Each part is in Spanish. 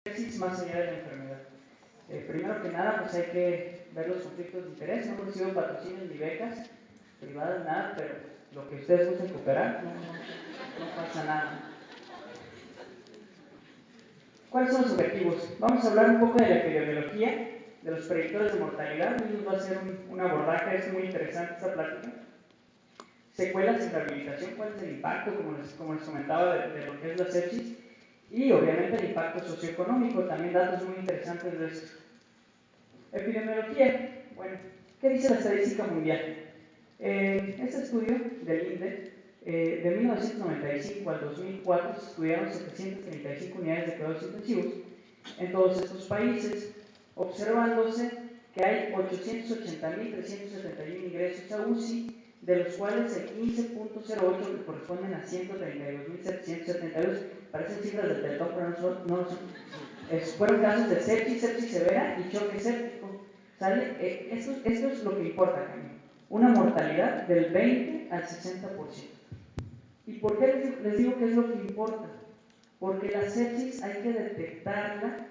Sepsis más allá de la enfermedad. Primero que nada, pues hay que ver los conflictos de interés. No hemos recibido patrocinios ni becas privadas, nada, pero lo que ustedes gusten cooperar, no pasa nada. ¿Cuáles son los objetivos? Vamos a hablar un poco de la epidemiología, de los predictores de mortalidad. Hoy nos va a hacer un abordaje, es muy interesante esta plática. Secuelas y rehabilitación, cuál es el impacto, como les comentaba, de lo que es la sepsis. Y obviamente el impacto socioeconómico, también datos muy interesantes de esto. Epidemiología, bueno, ¿qué dice la estadística mundial? Este estudio del INDE, de 1995 al 2004, se estudiaron 735 unidades de cuidados intensivos en todos estos países, observándose que hay 880.371 ingresos a UCI, de los cuales el 15.08 que corresponden a 132.772, parecen cifras del Teletón, pero no lo son. Fueron casos de sepsis severa y choque séptico. ¿Sale? Esto es lo que importa, Camilo. Una mortalidad del 20 al 60%. ¿Y por qué les digo que es lo que importa? Porque la sepsis hay que detectarla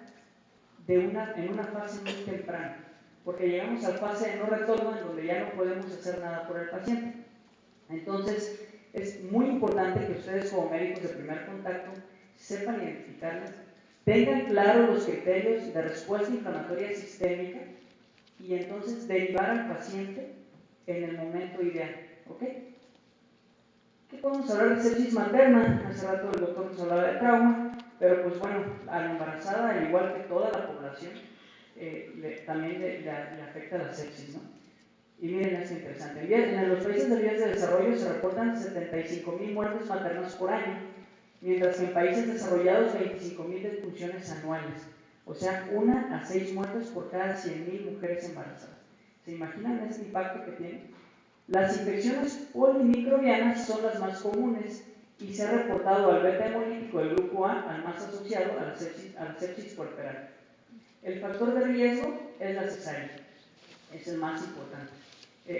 en una fase muy temprana, porque llegamos a la fase de no retorno en donde ya no podemos hacer nada por el paciente. Entonces, es muy importante que ustedes como médicos de primer contacto sepan identificarlas, tengan claros los criterios de respuesta inflamatoria sistémica y entonces derivar al paciente en el momento ideal. ¿Ok? ¿Qué podemos hablar de sepsis materna? Hace rato el doctor nos hablaba de trauma, pero pues bueno, a la embarazada, al igual que toda la población, también le afecta la sepsis, ¿no? Y miren, es interesante. En los países de vías de desarrollo se reportan 75.000 muertes maternas por año, mientras que en países desarrollados 25.000 defunciones anuales. O sea, 1 a 6 muertes por cada 100.000 mujeres embarazadas. ¿Se imaginan ese impacto que tiene? Las infecciones polimicrobianas son las más comunes y se ha reportado al beta hemolítico del grupo A al más asociado a la sepsis puerperal. El factor de riesgo es la cesárea, es el más importante.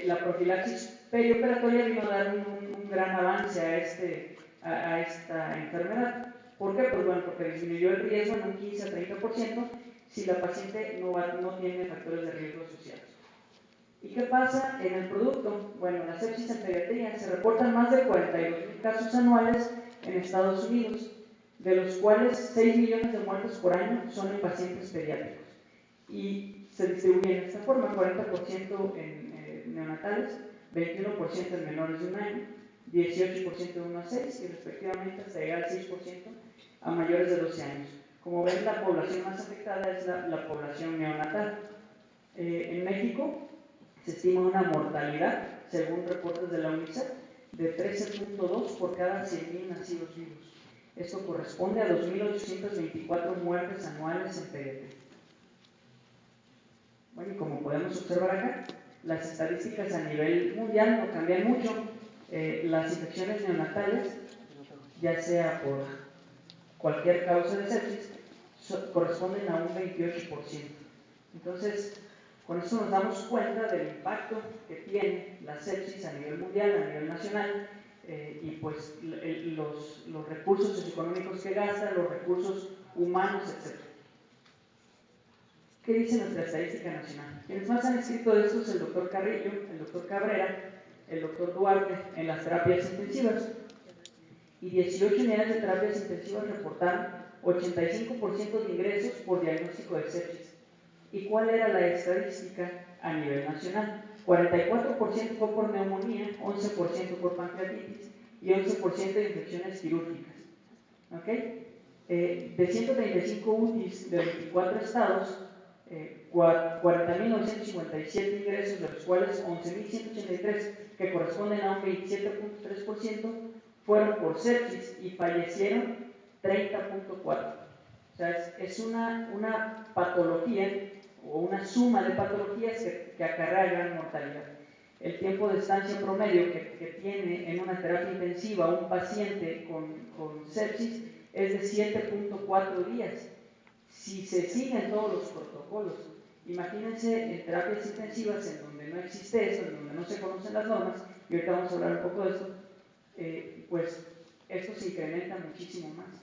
La profilaxis perioperatoria vino a dar un gran avance a esta enfermedad. ¿Por qué? Pues bueno, porque disminuyó el riesgo en un 15 a 30% si la paciente no tiene factores de riesgo asociados. ¿Y qué pasa en el producto? Bueno, la sepsis en pediatría se reportan más de 42.000 casos anuales en Estados Unidos, de los cuales 6 millones de muertes por año son en pacientes pediátricos. Y se distribuyen de esta forma: 40% en neonatales, 21% en menores de un año, 18% de 1 a 6 y respectivamente hasta llegar al 6% a mayores de 12 años. Como ven, la población más afectada es la población neonatal. En México se estima una mortalidad, según reportes de la UNICEF, de 13.2 por cada 100.000 nacidos vivos. Esto corresponde a 2.824 muertes anuales en pediatría. Bueno, y como podemos observar acá, las estadísticas a nivel mundial no cambian mucho. Las infecciones neonatales, ya sea por cualquier causa de sepsis, corresponden a un 28%. Entonces, con esto nos damos cuenta del impacto que tiene la sepsis a nivel mundial, a nivel nacional, y pues los recursos socioeconómicos que gasta, los recursos humanos, etc. ¿Qué dice nuestra estadística nacional? Quienes más han escrito de esto es el doctor Carrillo, el doctor Cabrera, el doctor Duarte en las terapias intensivas, y 18 unidades de terapias intensivas reportaron 85% de ingresos por diagnóstico de sepsis. ¿Y cuál era la estadística a nivel nacional? 44% fue por neumonía, 11% por pancreatitis y 11% de infecciones quirúrgicas. ¿Ok? De 135 UTIs de 24 estados, 40.957 ingresos, de los cuales 11.183, que corresponden a un 27.3%, fueron por sepsis y fallecieron 30.4%. O sea, es una patología o una suma de patologías que acarrea gran mortalidad. El tiempo de estancia promedio que tiene en una terapia intensiva un paciente con sepsis es de 7.4 días. Si se siguen todos los protocolos, imagínense en terapias intensivas en donde no existe eso, en donde no se conocen las normas, y ahorita vamos a hablar un poco de esto, pues esto se incrementa muchísimo más.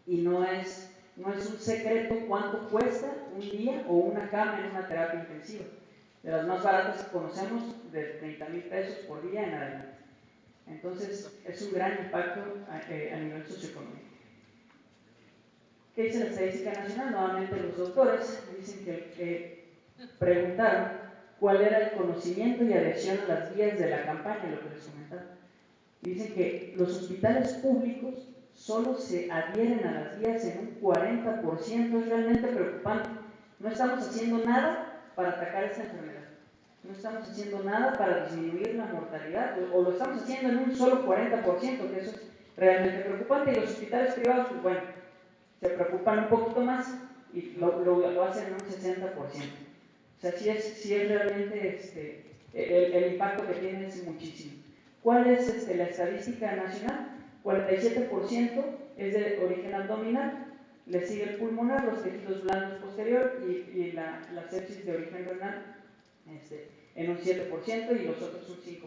Y no es no es un secreto cuánto cuesta un día o una cama en una terapia intensiva. De las más baratas que conocemos, de 30,000 pesos por día en adelante. Entonces, es un gran impacto a nivel socioeconómico. ¿Qué dice la estadística nacional? Nuevamente los doctores dicen que preguntaron cuál era el conocimiento y adhesión a las guías de la campaña, lo que les comentaba. Dicen que los hospitales públicos solo se adhieren a las guías en un 40%, es realmente preocupante. No estamos haciendo nada para atacar esta enfermedad. No estamos haciendo nada para disminuir la mortalidad, o lo estamos haciendo en un solo 40%, que eso es realmente preocupante. Y los hospitales privados, pues bueno, se preocupan un poquito más y lo hacen en un 60%. O sea, sí es realmente el impacto que tiene es muchísimo. ¿Cuál es la estadística nacional? 47% es de origen abdominal, le sigue el pulmonar, los tejidos blandos posterior y la sepsis de origen renal en un 7% y los otros un 5%.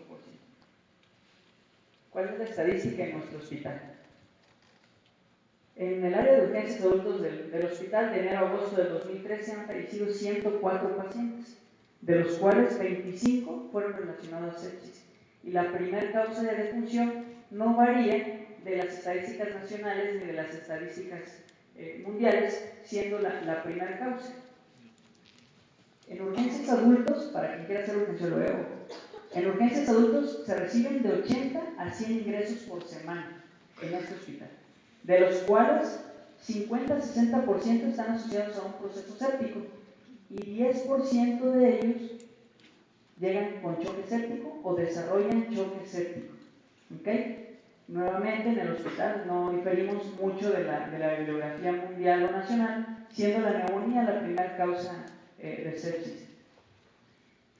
¿Cuál es la estadística en nuestro hospital? En el área de urgencias de adultos del hospital, de enero a agosto del 2013 han fallecido 104 pacientes, de los cuales 25 fueron relacionados a sepsis. Y la primera causa de defunción no varía de las estadísticas nacionales ni de las estadísticas mundiales, siendo la primera causa. En urgencias adultos, para quien quiera ser urgenciólogo, en urgencias adultos se reciben de 80 a 100 ingresos por semana en este hospital, de los cuales 50-60% están asociados a un proceso séptico y 10% de ellos llegan con choque séptico o desarrollan choque séptico. ¿Okay? Nuevamente, en el hospital no diferimos mucho de la bibliografía mundial o nacional, siendo la neumonía la primera causa de sepsis.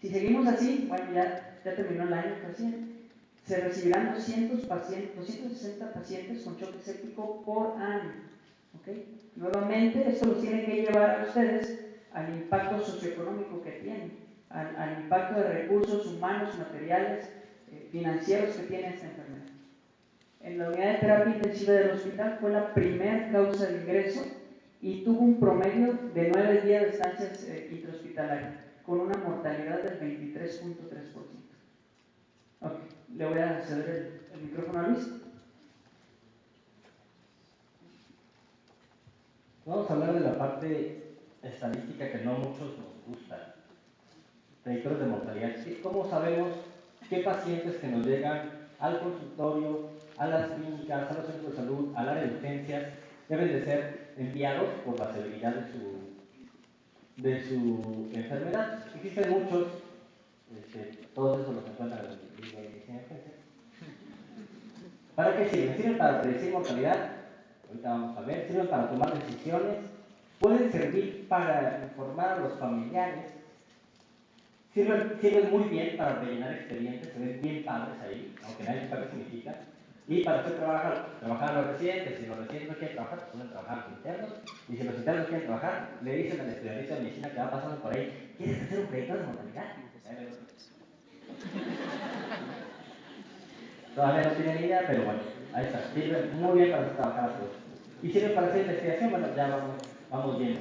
Si seguimos así, bueno, ya terminó el año casi, se recibirán 260 pacientes con choque séptico por año. ¿Okay? Nuevamente, esto los tiene que llevar a ustedes al impacto socioeconómico que tienen, al impacto de recursos humanos, materiales, financieros que tiene esta enfermedad. En la unidad de terapia intensiva del hospital fue la primera causa de ingreso y tuvo un promedio de 9 días de estancias intrahospitalarias, con una mortalidad del 23.3%. Okay, le voy a ceder el micrófono a Luis. Vamos a hablar de la parte estadística que no muchos nos gusta, predictores de mortalidad. ¿Cómo sabemos qué pacientes que nos llegan al consultorio, a las clínicas, a los centros de salud, al área de urgencias, deben de ser enviados por la severidad de su enfermedad? Existen muchos, todos esos los encuentran en el libro de medicina de urgencias. ¿Para qué sirven? Sirven para predecir mortalidad, ahorita vamos a ver, sirven para tomar decisiones, pueden servir para informar a los familiares, sirven muy bien para rellenar expedientes, se ven bien padres ahí, aunque nadie sepa qué significa, y para hacer trabajar a los residentes. Si los residentes no quieren trabajar, pues pueden trabajar a los internos, y si los internos no quieren trabajar, le dicen al estudiante de medicina que va pasando por ahí: ¿quieres hacer un proyecto de mortalidad? Todavía no tienen idea, pero bueno, ahí está. Sirven muy bien para hacer trabajar a todos. Y sirven para hacer investigación. Bueno, ya vamos viendo.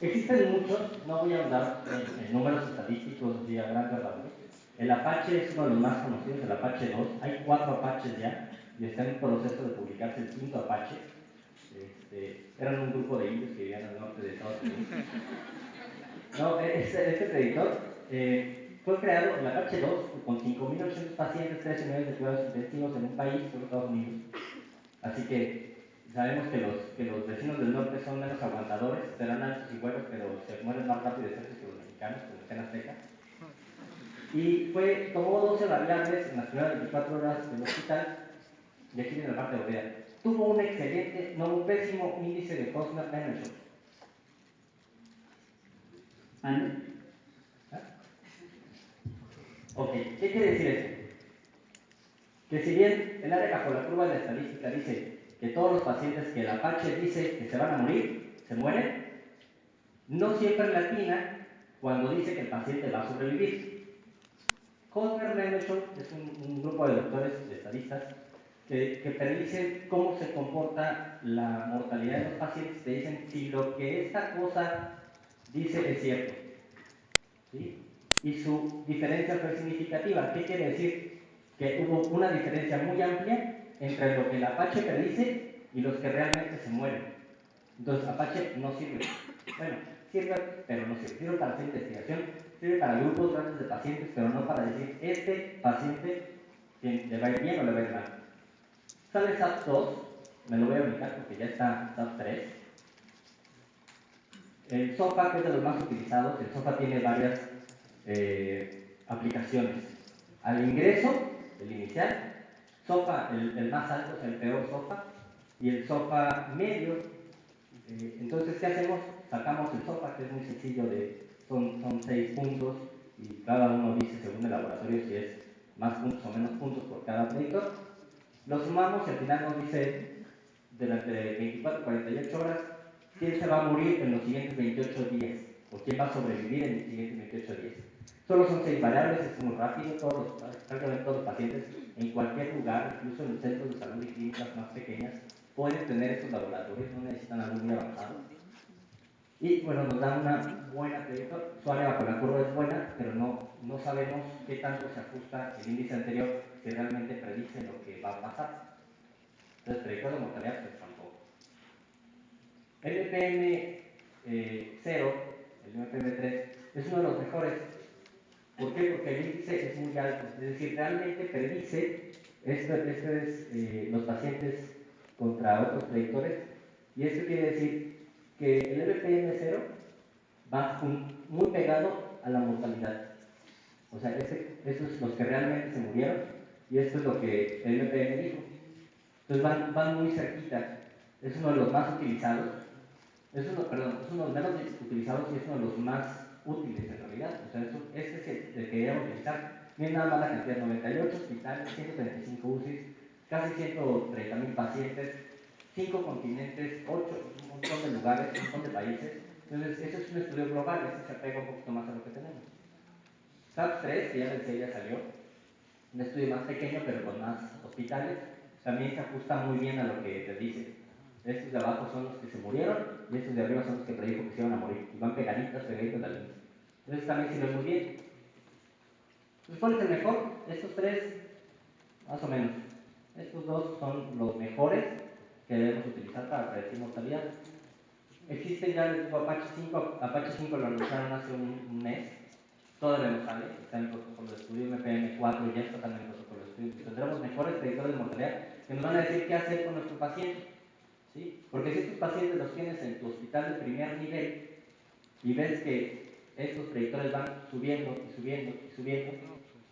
Existen muchos, no voy a hablar en números estadísticos y a grandes rasgos. El Apache es uno de los más conocidos, el Apache 2. Hay 4 Apaches ya y está en proceso de publicarse el 5º Apache. Eran un grupo de indios que vivían al norte de Estados Unidos. No, este predictor fue creado en la Apache 2 con 5.800 pacientes, 13 unidades de cuidados intensivos en un país, en Estados Unidos. Así que sabemos que los vecinos del norte son menos aguantadores, serán altos y buenos, pero se mueren más rápido de sepsis que los mexicanos, con el gen azteca. Y tomó 12 variables en las primeras 24 horas del hospital, y aquí viene la parte europea. Tuvo un pésimo índice de Costner-Mendenhall. Ok, ¿qué quiere decir esto? Que si bien el área bajo la curva de la estadística dice que todos los pacientes que el Apache dice que se van a morir, se mueren, no siempre latina cuando dice que el paciente va a sobrevivir. Costner-Mendenhall es un grupo de doctores, de estadistas, que predicen cómo se comporta la mortalidad de los pacientes, te dicen si lo que esta cosa dice es cierto, ¿sí? Y su diferencia fue significativa. ¿Qué quiere decir? Que hubo una diferencia muy amplia entre lo que el Apache predice y los que realmente se mueren. Entonces, Apache no sirve. Bueno, sirve, pero no sirve. Sirve para hacer investigación, sirve para grupos grandes de pacientes, pero no para decir, este paciente le va a ir bien o le va a ir mal. Sale SAP2, me lo voy a brincar porque ya está SAP3. El SOFA, que es de los más utilizados, el SOFA tiene varias aplicaciones. Al ingreso, el inicial, SOFA, el más alto es el peor SOFA, y el SOFA medio. Entonces, ¿qué hacemos? Sacamos el SOFA, que es muy sencillo, son 6 puntos, y cada uno dice, según el laboratorio, si es más puntos o menos puntos por cada predictor. Lo sumamos y al final nos dice, durante 24 48 horas, quién se va a morir en los siguientes 28 días, o quién va a sobrevivir en los siguientes 28 días. Solo son 6 variables, es muy rápido, prácticamente todos los pacientes, en cualquier lugar, incluso en los centros de salud y clínicas más pequeñas, pueden tener estos laboratorios, no necesitan algo muy avanzado. Y bueno, nos da una buena predictor. Su área bajo la curva es buena, pero no sabemos qué tanto se ajusta el índice anterior que realmente predice lo que va a pasar. Entonces, predictor de mortalidad, pues tampoco. El MPM0, el MPM3, es uno de los mejores. ¿Por qué? Porque el índice es muy alto. Es decir, realmente predice los pacientes contra otros predictores. Y esto quiere decir que el MPM0 va muy pegado a la mortalidad. O sea, estos son los que realmente se murieron y esto es lo que el MPM dijo. Entonces van muy cerquita. Es uno de los más utilizados. Es uno de los menos utilizados y es uno de los más útiles en realidad. O sea, este es el que queríamos utilizar. Miren nada más la cantidad, 98 hospitales, 135 UCIs, casi 130,000 pacientes, 5 continentes, 8, un montón de lugares, un montón de países. Entonces, eso es un estudio global, este se apega un poquito más a lo que tenemos. SAP3, que ya les decía, ya salió, un estudio más pequeño pero con más hospitales, también se ajusta muy bien a lo que te dice. Estos de abajo son los que se murieron y estos de arriba son los que predijo que se iban a morir. Y van pegaditos la línea. Entonces también sirve muy bien. Entonces, ¿cuál es el mejor? Estos tres, más o menos. Estos dos son los mejores que debemos utilizar para predecir mortalidad. Existen ya, les digo, Apache 5. Apache 5 lo anunciaron hace un mes. Todavía no sale, está en el protocolo de estudio. MPM4 ya está también en el protocolo de estudio. Tendremos mejores predictores de mortalidad que nos van a decir qué hacer con nuestro paciente. ¿Sí? Porque si estos pacientes los tienes en tu hospital de primer nivel y ves que estos predictores van subiendo y subiendo y subiendo,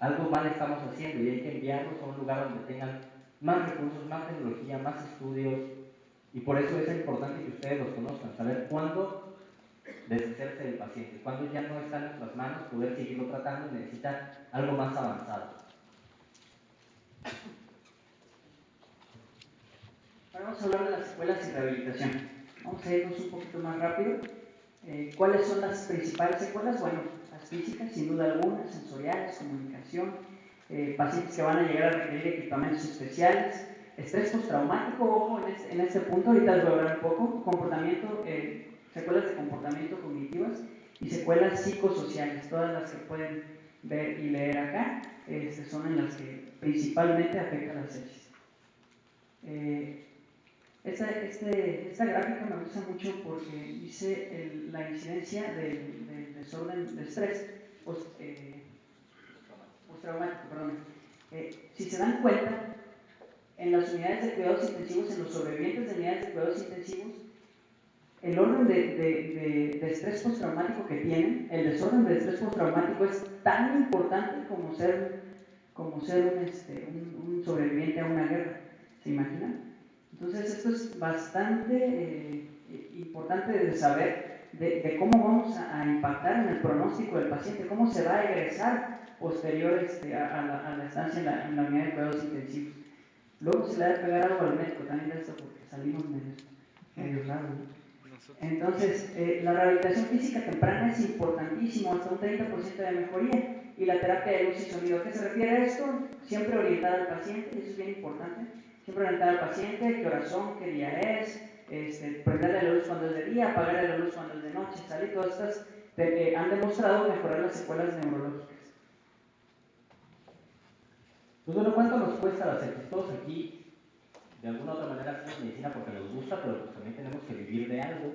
algo mal estamos haciendo y hay que enviarlos a un lugar donde tengan más recursos, más tecnología, más estudios, y por eso es importante que ustedes los conozcan, saber cuándo deshacerse del paciente, cuándo ya no está en nuestras manos poder seguirlo tratando y necesita algo más avanzado. Ahora vamos a hablar de las secuelas y rehabilitación. Vamos a irnos un poquito más rápido. ¿Cuáles son las principales secuelas? Bueno, las físicas, sin duda alguna, sensoriales, comunicación, pacientes que van a llegar a requerir equipamientos especiales, estrés postraumático, ojo en este punto, ahorita les voy a hablar un poco, comportamiento, secuelas de comportamiento cognitivas y secuelas psicosociales, todas las que pueden ver y leer acá, son en las que principalmente afecta la sepsis. Esta gráfica me gusta mucho porque dice la incidencia del desorden de estrés postraumático. Si se dan cuenta, en las unidades de cuidados intensivos, en los sobrevivientes de unidades de cuidados intensivos, el orden de estrés postraumático que tienen, el desorden de estrés postraumático es tan importante como ser un sobreviviente a una guerra. ¿Se imaginan? Entonces esto es bastante importante de saber de cómo vamos a impactar en el pronóstico del paciente, cómo se va a egresar posterior a la estancia en la unidad de cuidados intensivos. Luego se le debe pegar algo al médico también de esto porque salimos medio raros, ¿no? Entonces, la rehabilitación física temprana es importantísimo, hasta un 30% de mejoría. Y la terapia de luz y sonido, ¿a qué se refiere a esto? Siempre orientada al paciente, y eso es bien importante. Siempre orientar al paciente, qué horas son, qué día es, prenderle la luz cuando es de día, apagarle la luz cuando es de noche, salir, todas estas han demostrado mejorar las secuelas neurológicas. Pues bueno, ¿cuánto nos cuesta la sepsis? Todos aquí, de alguna u otra manera, hacemos medicina porque nos gusta, pero pues también tenemos que vivir de algo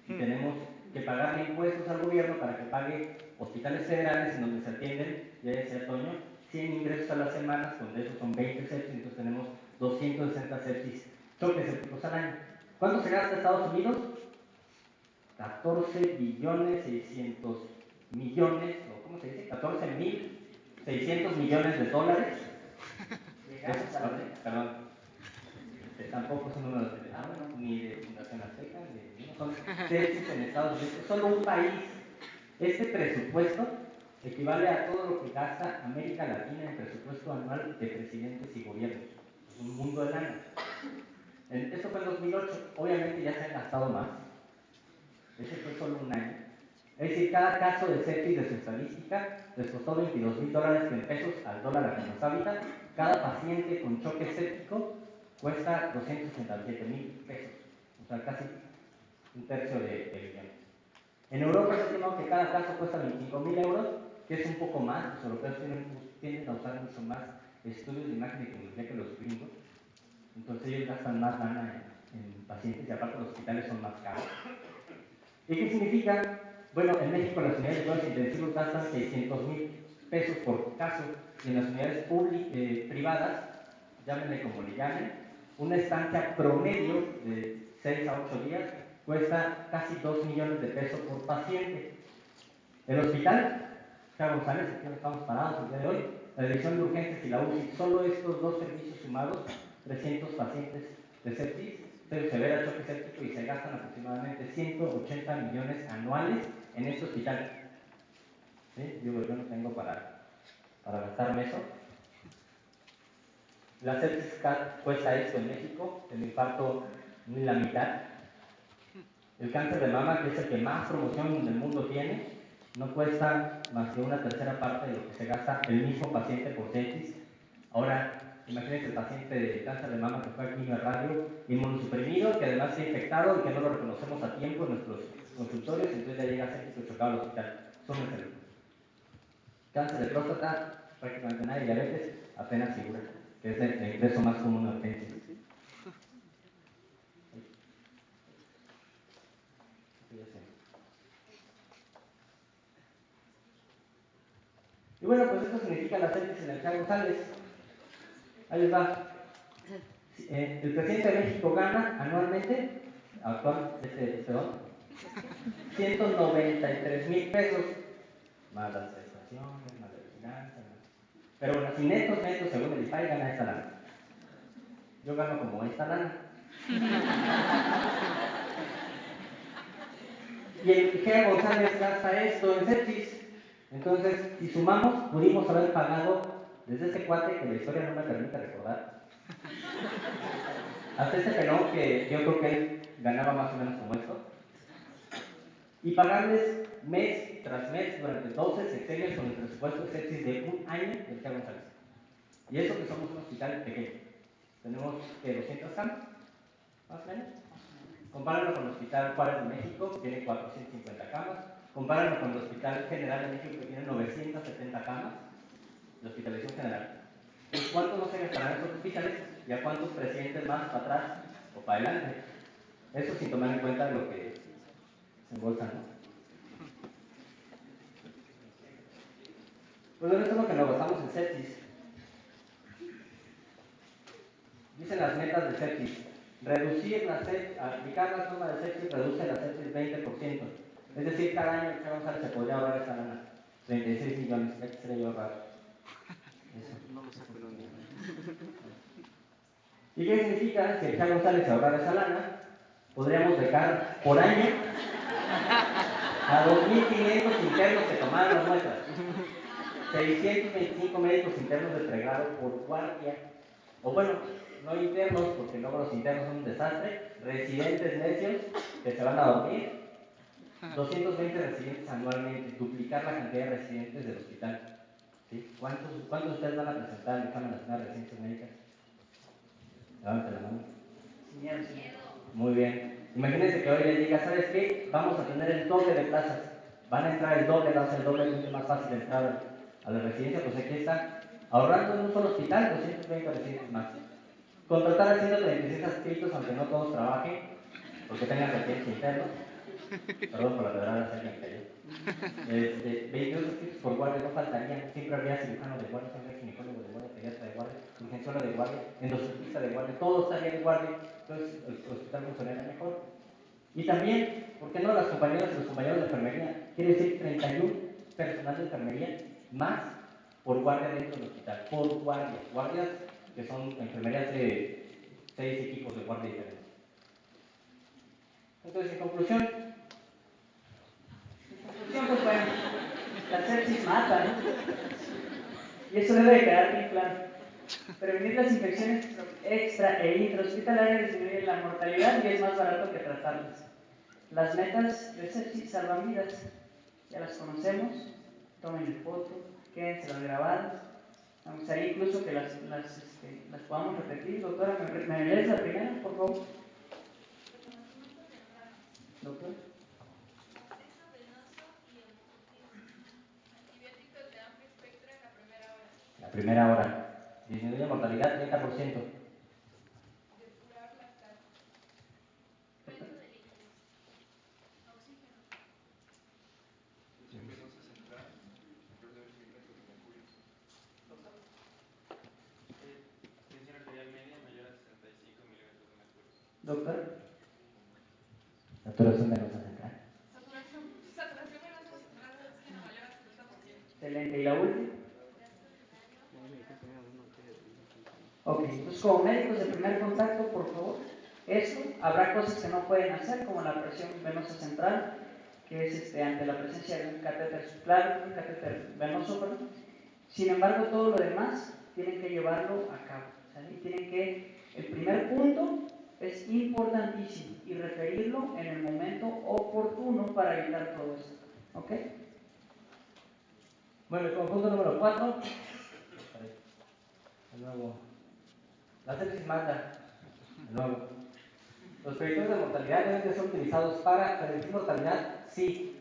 y tenemos que pagarle impuestos al gobierno para que pague hospitales federales en donde se atienden, ya decía Toño, 100 ingresos a la semana, donde esos son 20 sepsis, entonces tenemos 260 sepsis, choques sépticos al año. ¿Cuánto se gasta Estados Unidos? 14 billones 600 millones, o ¿cómo se dice? 14.600 millones de dólares. Perdón, tampoco son números de ni de Fundación Azteca, no son sepsis en Estados Unidos, es solo un país. Este presupuesto equivale a todo lo que gasta América Latina en presupuesto anual de presidentes y gobiernos. Es un mundo de lana. Esto fue en 2008, obviamente ya se han gastado más. Ese fue solo un año. Es decir, cada caso de sepsis de su estadística les costó $22,000 en pesos al dólar a que nos habita. Cada paciente con choque séptico cuesta 267,000 pesos, o sea, casi un tercio de millón. En Europa se estima que cada caso cuesta 25,000 euros, que es un poco más. Los europeos tienden a usar mucho más estudios de imagen y tecnología que los gringos, entonces ellos gastan más lana en pacientes y aparte los hospitales son más caros. ¿Y qué significa? Bueno, en México las unidades de cuidados intensivos gastan 600,000 pesos por caso y en las unidades privadas, llámenle como le llamen, una estancia promedio de 6 a 8 días cuesta casi 2 millones de pesos por paciente. El hospital, José González, aquí donde estamos parados el día de hoy, la división de urgencias y la UCI, solo estos dos servicios sumados, 300 pacientes de sepsis, severa, choque séptico, y se gastan aproximadamente 180 millones anuales en este hospital. ¿Sí? Yo no tengo para gastarme eso. La sepsis cuesta esto en México, el infarto ni la mitad. El cáncer de mama, que es el que más promoción en el mundo tiene, no cuesta más que una tercera parte de lo que se gasta el mismo paciente por sepsis. Ahora, imagínense el paciente de cáncer de mama que fue al quimio radio, inmunosuprimido, que además está infectado y que no lo reconocemos a tiempo en nuestros consultorios, entonces ya llega séptico chocado al hospital. Súmenselo. Cáncer de próstata, prácticamente nadie, diabetes, apenas figura, que es el ingreso más común a urgencias. Y bueno, pues esto significa la sepsis en el José González. Ahí les va. El presidente de México gana anualmente, perdón, 193,000 pesos, más las prestaciones, más la vigilancia, pero bueno, si netos, según el IFAI, gana esta lana. Yo gano como esta lana. Y el José González gasta esto en sepsis. Entonces, si sumamos, pudimos haber pagado desde ese cuate que la historia no me permite recordar, hasta ese pelón que yo creo que él ganaba más o menos como esto, y pagarles mes tras mes durante 12 sexenios con el presupuesto de sepsis de un año del José González. Y eso que somos un hospital pequeño. Tenemos 200 camas, más o menos. Compárenlo con el Hospital Juárez de México, que tiene 450 camas. Compárenlo con el Hospital General de México, que tiene 970 camas, de hospitalización general. ¿Cuántos no se gastarán estos hospitales y a cuántos presidentes más para atrás o para adelante? Eso sin tomar en cuenta lo que se embolsan, ¿no? Pues bueno, esto es lo que nos basamos en sepsis. Dicen las metas de sepsis. Reducir la sepsis, aplicar la norma de sepsis reduce la sepsis 20%. Es decir, cada año el José González se podría ahorrar esa lana. 36 millones, ya quisiera yo ahorrar. Eso. No lo saco, no. ¿Y qué significa? Si el José González se ahorrara esa lana, podríamos becar por año a 2,500 internos que tomaran las muestras. 625 médicos internos de pregrado por guardia. O bueno, no internos, porque luego los internos son un desastre. Residentes necios que se van a dormir. 220 residentes anualmente, duplicar la cantidad de residentes del hospital. ¿Sí? ¿Cuántos de ustedes van a presentar el examen nacional de residencias médicas? Levante la mano. Sin miedo, sin miedo. Muy bien. Imagínense que hoy les diga, ¿sabes qué? Vamos a tener el doble de plazas. Van a entrar el doble, va a ser el doble, es mucho más fácil entrar a la residencia, pues aquí está. Ahorrando en un solo hospital, 220 residentes más. Contratar a 136 adscritos, aunque no todos trabajen, porque tengan residentes internos. Perdón por la pedrada, sé que cayó. 22 adscritos por guardia, no faltarían. Siempre habría cirujano de guardia, siempre habría ginecólogo de guardia, pediatra de guardia, urgenciólogo de guardia, endoscopista de guardia, todo estaría de guardia. Entonces el hospital funcionaría mejor. Y también, ¿por qué no las compañeras y los compañeros de enfermería? Quiere decir 31 personal de enfermería más por guardia dentro del hospital. Por guardia. Guardias que son enfermerías de 6 equipos de guardia diferentes. Entonces, en conclusión, Pues bueno, la sepsis mata, ¿no? Y eso debe de quedar bien claro. Prevenir las infecciones extra e intrahospitalarias disminuye la mortalidad y es más barato que tratarlas. Las metas de sepsis salvan vidas, ya las conocemos, tomen foto, quédense las grabadas. Me gustaría incluso que las podamos repetir. Doctora, ¿me lees la primera, por favor? Doctora. la primera hora disminuye mortalidad 30%. Doctora. Saturación venosa central. Saturación venosa central que no mayor al 70%. Excelente. ¿Y la última? Ok, entonces como médicos de primer contacto, por favor, esto, habrá cosas que no pueden hacer, como la presión venosa central, que es ante la presencia de un catéter subclávito, un catéter venoso, perdón. Sin embargo, todo lo demás tienen que llevarlo a cabo, ¿sale? Y tienen que, el primer punto es importantísimo y referirlo en el momento oportuno para evitar todo esto, ¿ok? Bueno, el conjunto número 4. De nuevo. La sepsis mata. De nuevo. Los predictores de mortalidad deben de ser utilizados para predecir mortalidad, sí.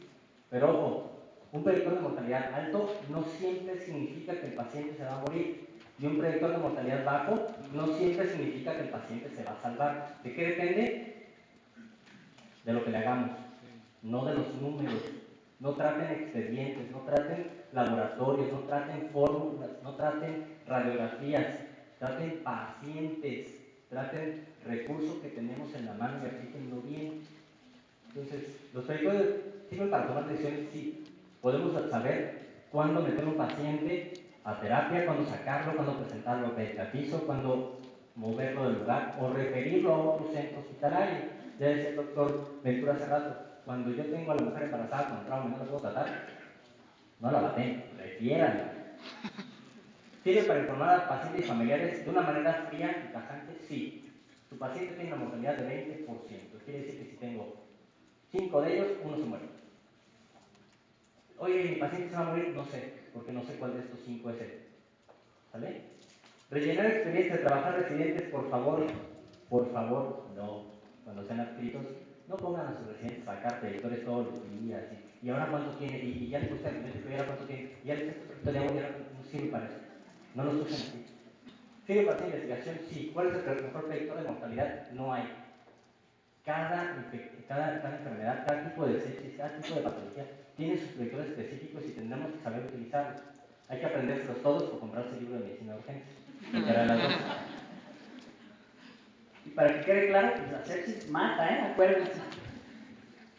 Pero ojo, un predictor de mortalidad alto no siempre significa que el paciente se va a morir. Y un predictor de mortalidad bajo no siempre significa que el paciente se va a salvar. ¿De qué depende? De lo que le hagamos, no de los números. No traten expedientes, no traten laboratorios, no traten fórmulas, no traten radiografías, traten pacientes, traten recursos que tenemos en la mano y aplíquenlo bien. Entonces, los predictores sirven para tomar decisiones, sí. Podemos saber cuándo meter un paciente a terapia, cuándo sacarlo, cuándo presentarlo a piso, cuándo moverlo del lugar o referirlo a otro centro hospitalario. Ya decía el doctor Ventura hace rato, cuando yo tengo a la mujer embarazada con trauma y no la puedo tratar, no la baten, refiéranla. ¿Sirve para informar a pacientes y familiares de una manera fría y tajante? Sí. Su paciente tiene una mortalidad de 20%. Quiere decir que si tengo 5 de ellos, uno se muere. Oye, mi paciente se va a morir, no sé, porque no sé cuál de estos 5 es él. ¿Sale? Rellenar expedientes, trabajar residentes, por favor, no. Cuando sean adscritos, no pongan a sus residentes a sacar directores todos los días. Y ahora cuánto tiene, y ya le puse al médico, y ahora cuánto tiene, y ya le puse el de agua, y ahora no sirve para eso. No los usen así. ¿Sirve para esta investigación? Sí. ¿Cuál es el mejor predictor de mortalidad? No hay. Cada enfermedad, cada tipo de sepsis, cada tipo de patología tiene sus predictores específicos y tendremos que saber utilizarlos. Hay que aprendérselos todos o comprarse el libro de medicina de urgencia. Y para que quede claro, pues la sepsis mata, acuérdense.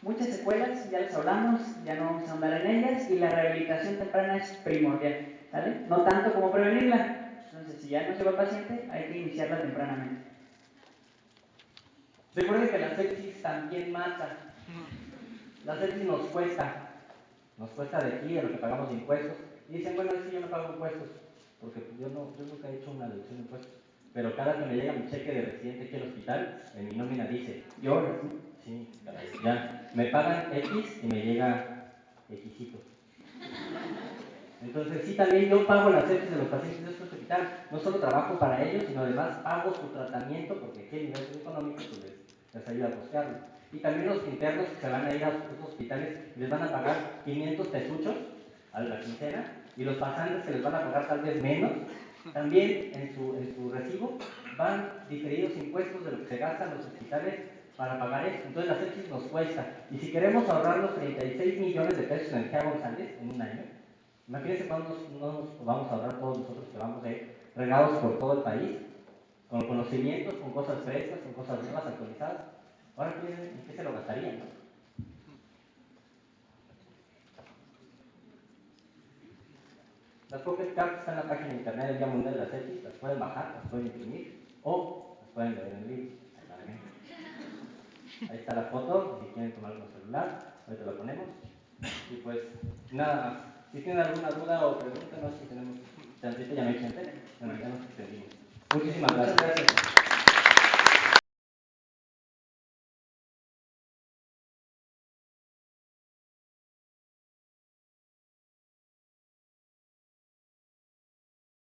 Muchas secuelas, ya les hablamos, ya no vamos a andar en ellas, y la rehabilitación temprana es primordial, ¿vale? No tanto como prevenirla. Entonces, si ya no se va el paciente, hay que iniciarla tempranamente. Recuerden que la sepsis también mata. La sepsis nos cuesta de aquí, de lo que pagamos de impuestos. Y dicen, bueno, es que yo no pago impuestos, porque yo nunca he hecho una deducción de impuestos. Pero cada que me llega mi cheque de residente aquí al hospital, en mi nómina dice, yo, sí, ya, me pagan X y me llega Xito. Entonces, sí, también yo pago las sepsis de los pacientes de este hospital. No solo trabajo para ellos, sino además pago su tratamiento, porque aquí el nivel económico pues, les ayuda a costearlo. Y también los internos que se van a ir a otros hospitales les van a pagar 500 pesuchos a la quincena, y los pasantes que les van a pagar tal vez menos, también en su recibo van diferidos impuestos de lo que se gastan los hospitales para pagar eso. Entonces la sepsis nos cuesta. Y si queremos ahorrar los 36 millones de pesos en el GEA González en un año, imagínense cuántos no nos vamos a ahorrar todos nosotros que vamos a ir regados por todo el país, con conocimientos, con cosas frescas, con cosas nuevas, actualizadas. Ahora, ¿en qué se lo gastarían? ¿No? Las Pocket Cards están en la página de internet del Día Mundial de la Sepsis, las pueden bajar, las pueden imprimir o las pueden leer en el libro. Ahí está la foto, si quieren tomar con celular, ahorita la ponemos. Y pues nada más. Si tienen alguna duda o pregunta, no sé si tenemos tantito, ya me eché, ya nos extendimos. Muchísimas gracias.